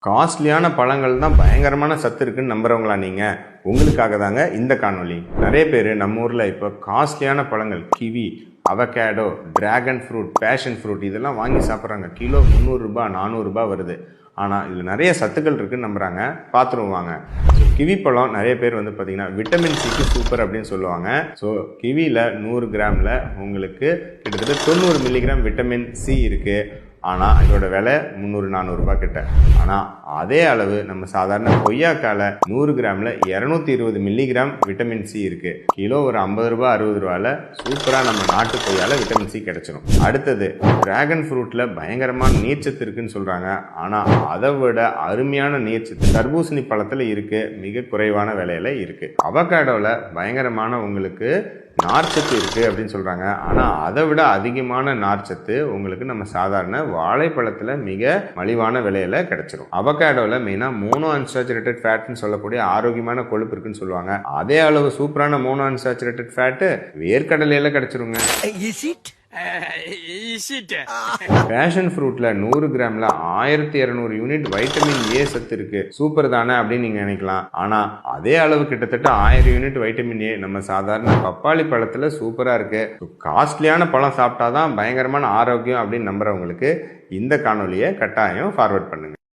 காஸ்ட்லியான பழங்கள் தான் பயங்கரமான சத்து இருக்குன்னு நம்புறவங்களா நீங்க? உங்களுக்காக தாங்க இந்த காணொளி. நிறைய பேர் நம்ம ஊர்ல இப்போ காஸ்ட்லியான பழங்கள் kiwi, avocado, dragon fruit, passion fruit இதெல்லாம் வாங்கி சாப்பிட்றாங்க. கிலோ 300 ரூபாய் 400 ரூபாய் வருது. ஆனால் இதில் நிறைய சத்துக்கள் இருக்குன்னு நம்புறாங்க. பார்த்துருவாங்க. ஸோ கிவி பழம் நிறைய பேர் வந்து பார்த்தீங்கன்னா விட்டமின் சிக்கு சூப்பர் அப்படின்னு சொல்லுவாங்க. ஸோ கிவியில் 100 கிராமில் உங்களுக்கு கிட்டத்தட்ட 90 மில்லிகிராம் விட்டமின் சி இருக்குது. ஆனால் இதோட விலை 300-400 ரூபாய் கிட்ட. ஆனால் அதே அளவு நம்ம சாதாரண கொய்யாக்கால 100 கிராமில் 220 மில்லிகிராம் விட்டமின் சி இருக்குது. கிலோ ஒரு 50 ரூபாய் 60 ரூபாயில் சூப்பராக நம்ம நாட்டு கொய்யால விட்டமின் சி கிடைச்சிடும். அடுத்தது டிராகன் ஃப்ரூட்டில் பயங்கரமான நீர்ச்சத்து இருக்குன்னு சொல்கிறாங்க. ஆனால் அதை விட அருமையான நீர்ச்சத்து தர்பூசணி பழத்தில் இருக்குது, மிக குறைவான விலையில் இருக்குது. அவகேடோவில் பயங்கரமான உங்களுக்கு நார்ச்சத்து இருக்குது அப்படின்னு சொல்கிறாங்க. ஆனால் அதை விட அதிகமான நார்ச்சத்து உங்களுக்கு நம்ம சாதாரண வாழைப்பழத்தில் மிக மலிவான விலையில் கிடைச்சிரும். அவகேடோவில் மெயினாக மோனோ அன்சாச்சுரேட்டட் ஃபேட்னு சொல்லக்கூடிய ஆரோக்கியமான கொழுப்பு இருக்குன்னு சொல்லுவாங்க. அதே அளவு சூப்பரான மோனோ அன்சாச்சுரேட்டட் ஃபேட்டு வேர்க்கடலையில் கிடைச்சிருங்க. பேஷன் ஃப்ரூட்ல 100 கிராம்ல 1200 யூனிட் வைட்டமின் ஏ சத்து இருக்கு. சூப்பர் தானே அப்படின்னு நீங்க நினைக்கலாம். ஆனா அதே அளவு கிட்டத்தட்ட 1000 யூனிட் வைட்டமின் ஏ நம்ம சாதாரண பப்பாளி பழத்துல சூப்பரா இருக்கு. காஸ்ட்லியான பழம் சாப்பிட்டாதான் பயங்கரமான ஆரோக்கியம் அப்படின்னு நம்புறவங்களுக்கு இந்த காணொலியை கட்டாயம் ஃபார்வர்ட் பண்ணுங்க.